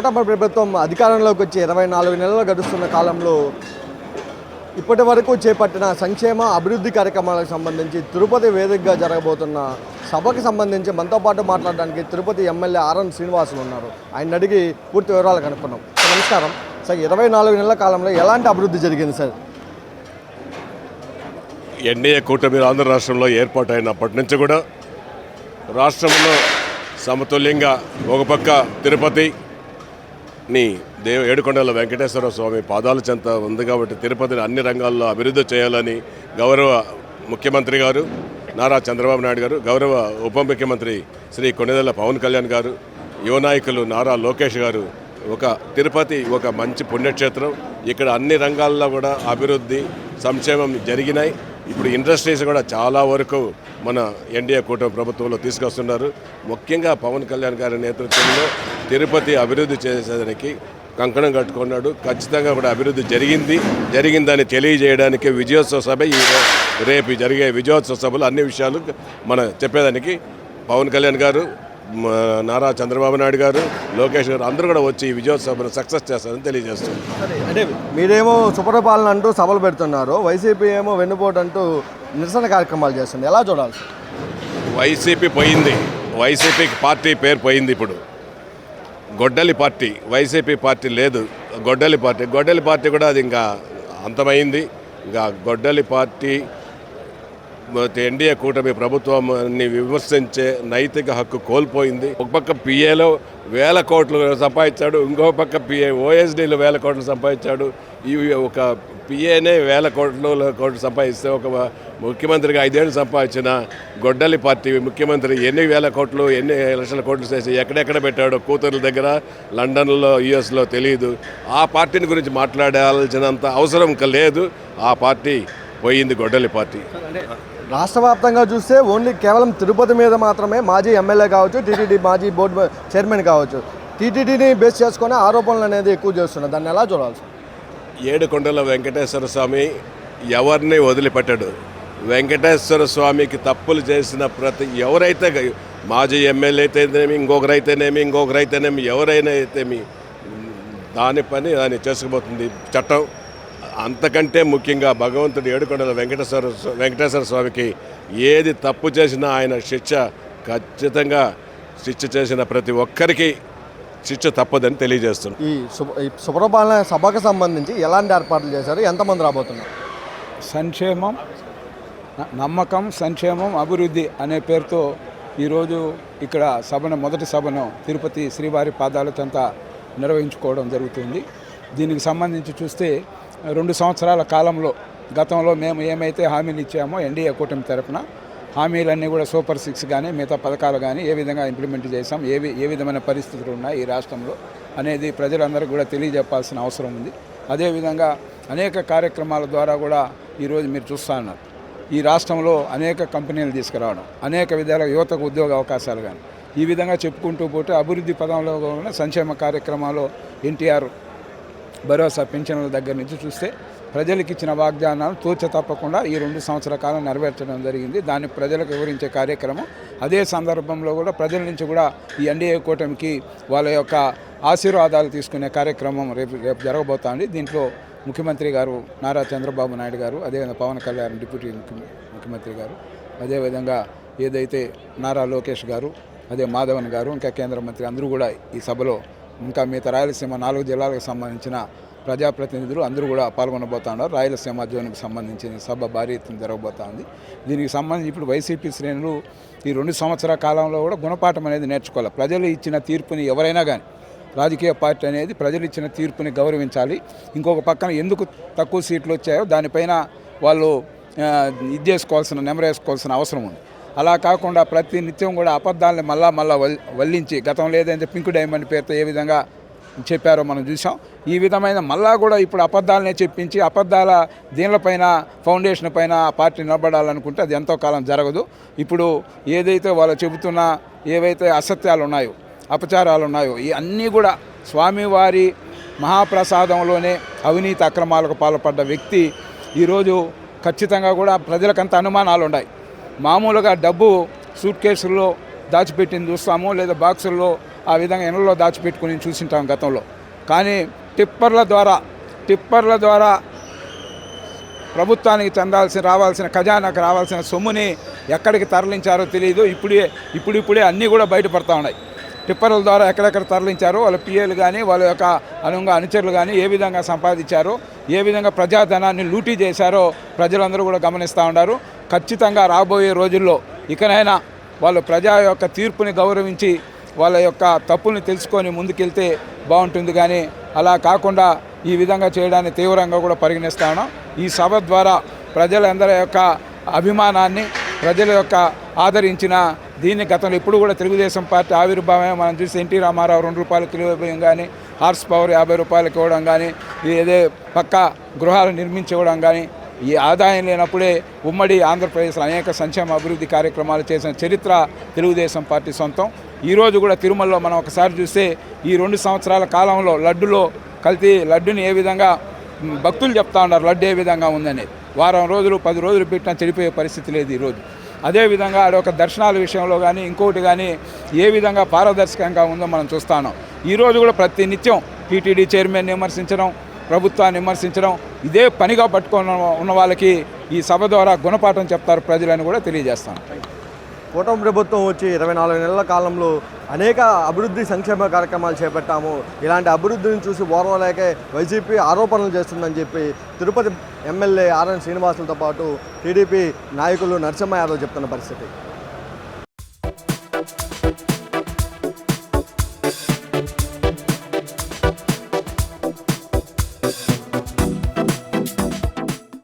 కూటమి ప్రభుత్వం అధికారంలోకి వచ్చి 24 నెలలు గడుస్తున్న కాలంలో ఇప్పటి వరకు చేపట్టిన సంక్షేమ అభివృద్ధి కార్యక్రమాలకు సంబంధించి తిరుపతి వేదికగా జరగబోతున్న సభకి సంబంధించి మనతో పాటు మాట్లాడడానికి తిరుపతి ఎమ్మెల్యే ఆర్ఎన్ శ్రీనివాసులు ఉన్నారు. ఆయన అడిగి పూర్తి వివరాలు కనుక్కున్నాం. నమస్కారం సార్. 24 నెలల కాలంలో ఎలాంటి అభివృద్ధి జరిగింది సార్? ఎన్డీఏ కూటమి ఆంధ్ర రాష్ట్రంలో ఏర్పాటైనప్పటి నుంచి కూడా రాష్ట్రంలో సమతుల్యంగా ఒక పక్క తిరుపతిని ఏడుకొండల వెంకటేశ్వర స్వామి పాదాల చెంత ఉంది కాబట్టి తిరుపతిని అన్ని రంగాల్లో అభివృద్ధి చేయాలని గౌరవ ముఖ్యమంత్రి గారు నారా చంద్రబాబు నాయుడు గారు, గౌరవ ఉప ముఖ్యమంత్రి శ్రీ కొణిదెల పవన్ కళ్యాణ్ గారు, యువ నాయకులు నారా లోకేష్ గారు తిరుపతి ఒక మంచి పుణ్యక్షేత్రం. ఇక్కడ అన్ని రంగాల్లో కూడా అభివృద్ధి సంక్షేమం జరిగినాయి. ఇప్పుడు ఇండస్ట్రీస్ కూడా చాలా వరకు మన ఎన్డీఏ కూటమి ప్రభుత్వంలో తీసుకొస్తున్నారు. ముఖ్యంగా పవన్ కళ్యాణ్ గారి నేతృత్వంలో తిరుపతి అభివృద్ధి చేసేదానికి కంకణం కట్టుకున్నాడు. ఖచ్చితంగా కూడా అభివృద్ధి జరిగిందని తెలియజేయడానికి విజయోత్సవ సభ రేపు జరిగే విజయోత్సవ సభలు అన్ని విషయాలు మన చెప్పేదానికి పవన్ కళ్యాణ్ గారు, నారా చంద్రబాబు నాయుడు గారు, లోకేష్ గారు అందరూ కూడా వచ్చి ఈ విజయోత్సవాన్ని సక్సెస్ చేస్తారని తెలియజేస్తున్నారు. అంటే మీరేమో సుపరిపాలన అంటూ సభలు పెడుతున్నారు, వైసీపీ ఏమో వెన్నుపోటు అంటూ నిరసన కార్యక్రమాలు చేస్తుంది. ఎలా చూడాలి? వైసీపీ పోయింది, వైసీపీకి పార్టీ పేరు పోయింది. ఇప్పుడు గొడ్డలి పార్టీ, వైసీపీ పార్టీ లేదు, గొడ్డలి పార్టీ కూడా అది ఇంకా అంతమైంది. ఇంకా గొడ్డలి పార్టీ ఎన్డీఏ కూటమి ప్రభుత్వాన్ని విమర్శించే నైతిక హక్కు కోల్పోయింది. ఒక పక్క పిఏలో 1000 కోట్లు సంపాదించాడు, ఇంకో పక్క పిఏ ఓఎస్డీలో 1000 కోట్లు సంపాదించాడు. ఇవి ఒక పిఏనే 1000 కోట్లు సంపాదిస్తే ఒక ముఖ్యమంత్రిగా 5 ఏళ్ళు సంపాదించిన గొడ్డలి పార్టీ ముఖ్యమంత్రి ఎన్ని 1000 కోట్లు ఎన్ని లక్షల కోట్లు చేసి ఎక్కడెక్కడ పెట్టాడో కూతుర్ల దగ్గర, లండన్లో, యుఎస్లో తెలియదు. ఆ పార్టీని గురించి మాట్లాడాల్సినంత అవసరం లేదు. ఆ పార్టీ పోయింది, గొడ్డలి పార్టీ. రాష్ట్ర వ్యాప్తంగా చూస్తే ఓన్లీ కేవలం తిరుపతి మీద మాత్రమే మాజీ ఎమ్మెల్యే కావచ్చు, టీటీడీ మాజీ బోర్డు చైర్మన్ కావచ్చు, టీటీడీని బేస్ చేసుకుని ఆరోపణలు అనేది ఎక్కువ చేస్తున్నారు. దాన్ని ఎలా చూడాలి? ఏడుకొండల వెంకటేశ్వర స్వామి ఎవరిని వదిలిపెట్టాడు. వెంకటేశ్వర స్వామికి తప్పులు చేసిన ఎవరైతే మాజీ ఎమ్మెల్యే అయితేనేమి, ఇంకొకరైతేనేమి ఎవరైనా అయితేమి దాని పని దాన్ని చేసుకుపోతుంది చట్టం. అంతకంటే ముఖ్యంగా భగవంతుడు ఏడుకొండల వెంకటేశ్వర స్వామికి ఏది తప్పు చేసినా ఆయన ఖచ్చితంగా శిక్ష చేసిన ప్రతి ఒక్కరికి శిక్ష తప్పదని తెలియజేస్తున్నాం. ఈ సుప్రపాలన సభకు సంబంధించి ఎలాంటి ఏర్పాట్లు చేశారు? ఎంతమంది రాబోతున్నారు? సంక్షేమం, నమ్మకం, సంక్షేమం, అభివృద్ధి అనే పేరుతో ఈరోజు ఇక్కడ మొదటి సభను తిరుపతి శ్రీవారి పాదాల చెంత నిర్వహించుకోవడం జరుగుతుంది. దీనికి సంబంధించి చూస్తే 2 సంవత్సరాల కాలంలో గతంలో మేము ఏమైతే హామీలు ఇచ్చామో ఎన్డీఏ కూటమి తరపున హామీలన్నీ కూడా సూపర్ 6 కానీ మిగతా పథకాలు కానీ ఏ విధంగా ఇంప్లిమెంట్ చేశాం, ఏ విధమైన పరిస్థితులు ఉన్నాయి ఈ రాష్ట్రంలో అనేది ప్రజలందరికీ కూడా తెలియజెప్పాల్సిన అవసరం ఉంది. అదేవిధంగా అనేక కార్యక్రమాల ద్వారా కూడా ఈరోజు మీరు చూస్తూ ఉన్నారు. ఈ రాష్ట్రంలో అనేక కంపెనీలు తీసుకురావడం, అనేక విధాలుగా యువతకు ఉద్యోగ అవకాశాలు కానీ ఈ విధంగా చెప్పుకుంటూ పోతే అభివృద్ధి పదంలో ఉన్న సంక్షేమ కార్యక్రమాలు ఎన్టీఆర్ భరోసా పెన్షన్ల దగ్గర నుంచి చూస్తే ప్రజలకు ఇచ్చిన వాగ్దానాలు తప్పకుండా ఈ 2 సంవత్సరాల కాలం నెరవేర్చడం జరిగింది. దాన్ని ప్రజలకు వివరించే కార్యక్రమం. అదే సందర్భంలో కూడా ప్రజల నుంచి కూడా ఈ ఎన్డీఏ కూటమికి వాళ్ళ యొక్క ఆశీర్వాదాలు తీసుకునే కార్యక్రమం రేపు జరగబోతోంది. దీంట్లో ముఖ్యమంత్రి గారు నారా చంద్రబాబు నాయుడు గారు, అదేవిధంగా పవన్ కళ్యాణ్ డిప్యూటీ ముఖ్యమంత్రి గారు, అదేవిధంగా ఏదైతే నారా లోకేష్ గారు, అదే మాధవన్ గారు, ఇంకా కేంద్ర మంత్రి అందరూ కూడా ఈ సభలో, ఇంకా మిగతా రాయలసీమ 4 జిల్లాలకు సంబంధించిన ప్రజాప్రతినిధులు అందరూ కూడా పాల్గొనబోతున్నారు. రాయలసీమ జోన్కి సంబంధించిన సభ భారీ ఎత్తున జరగబోతోంది. దీనికి సంబంధించి ఇప్పుడు వైసీపీ శ్రేణులు ఈ 2 సంవత్సరాల కాలంలో కూడా గుణపాఠం అనేది నేర్చుకోవాలి. ప్రజలు ఇచ్చిన తీర్పుని ఎవరైనా కానీ, రాజకీయ పార్టీ అనేది ప్రజలు ఇచ్చిన తీర్పుని గౌరవించాలి. ఇంకొక పక్కన ఎందుకు తక్కువ సీట్లు వచ్చాయో దానిపైన వాళ్ళు నెమరేసుకోవాల్సిన అవసరం ఉంది. అలా కాకుండా ప్రతి నిత్యం కూడా అబద్ధాలని మళ్ళా వల్లించి గతంలో ఏదైతే పింక్ డైమండ్ పేరుతో ఏ విధంగా చెప్పారో మనం చూసాం. ఈ విధమైన మళ్ళా కూడా ఇప్పుడు అబద్ధాలనే చెప్పించి అబద్ధాల దీనిపైన ఫౌండేషన్ పైన ఆ పార్టీ నిలబడాలనుకుంటే అది ఎంతో కాలం జరగదు. ఇప్పుడు ఏదైతే వాళ్ళు చెబుతున్న ఏవైతే అసత్యాలు ఉన్నాయో, అపచారాలు ఉన్నాయో, ఈ అన్నీ కూడా స్వామివారి మహాప్రసాదంలోనే అవినీతి అక్రమాలకు పాల్పడ్డ వ్యక్తి ఈరోజు ఖచ్చితంగా కూడా ప్రజలకంత అనుమానాలు ఉన్నాయి. మామూలుగా డబ్బు సూట్ కేసుల్లో దాచిపెట్టింది చూస్తాము, లేదా బాక్సుల్లో ఆ విధంగా ఇళ్ళలో దాచిపెట్టుకుని చూసింటాం గతంలో. కానీ టిప్పర్ల ద్వారా ప్రభుత్వానికి రావాల్సిన ఖజానాకు రావాల్సిన సొమ్ముని ఎక్కడికి తరలించారో తెలియదు. ఇప్పుడిప్పుడే అన్నీ కూడా బయటపడతా ఉన్నాయి. టిప్పర్ల ద్వారా ఎక్కడెక్కడ తరలించారో వాళ్ళ పిఏలు కానీ వాళ్ళ యొక్క అనుచరులు కానీ ఏ విధంగా సంపాదించారో, ఏ విధంగా ప్రజాధనాన్ని లూటీ చేశారో ప్రజలందరూ కూడా గమనిస్తూ ఉన్నారు. ఖచ్చితంగా రాబోయే రోజుల్లో ఇకనైనా వాళ్ళు ప్రజా యొక్క తీర్పుని గౌరవించి వాళ్ళ యొక్క తప్పుల్ని తెలుసుకొని ముందుకెళ్తే బాగుంటుంది. కానీ అలా కాకుండా ఈ విధంగా చేయడాన్ని తీవ్రంగా కూడా పరిగణిస్తా ఉన్నాం. ఈ సభ ద్వారా ప్రజలందరి యొక్క అభిమానాన్ని, ప్రజల యొక్క ఆదరించిన దీన్ని గతంలో ఇప్పుడు కూడా తెలుగుదేశం పార్టీ ఆవిర్భావమే మనం చూసి ఎన్టీ రామారావు 2 రూపాయల కిలో బియ్యం కానీ, హార్స్ పవర్ 50 రూపాయలకి ఇవ్వడం కానీ, ఏదే పక్క గృహాలు నిర్మించివ్వడం కానీ, ఈ ఆదాయం లేనప్పుడే ఉమ్మడి ఆంధ్రప్రదేశ్లో అనేక సంక్షేమ అభివృద్ధి కార్యక్రమాలు చేసిన చరిత్ర తెలుగుదేశం పార్టీ సొంతం. ఈరోజు కూడా తిరుమలలో మనం ఒకసారి చూస్తే ఈ 2 సంవత్సరాల కాలంలో లడ్డుని ఏ విధంగా భక్తులు చెప్తా ఉన్నారు, లడ్డు ఏ విధంగా ఉందని. వారం రోజులు 10 రోజులు పెట్టినా చెడిపోయే పరిస్థితి లేదు ఈరోజు. అదేవిధంగా ఒక దర్శనాల విషయంలో కానీ ఇంకోటి కానీ ఏ విధంగా పారదర్శకంగా ఉందో మనం చూస్తాను. ఈరోజు కూడా ప్రతి నిత్యం టీటీడీ చైర్మన్ విమర్శించడం, ప్రభుత్వాన్ని విమర్శించడం ఇదే పనిగా పట్టుకొని ఉన్న వాళ్ళకి ఈ సభ ద్వారా గుణపాఠం చెప్తారు ప్రజలని కూడా తెలియజేస్తాను. కూటమి ప్రభుత్వం వచ్చి 24 నెలల కాలంలో అనేక అభివృద్ధి సంక్షేమ కార్యక్రమాలు చేపట్టాము. ఇలాంటి అభివృద్ధిని చూసి ఓర్వలేకే వైసీపీ ఆరోపణలు చేస్తుందని చెప్పి తిరుపతి ఎమ్మెల్యే ఆర్ఎన్ శ్రీనివాసులతో పాటు టీడీపీ నాయకులు నరసింహ యాదవ్ చెప్తున్న పరిస్థితి.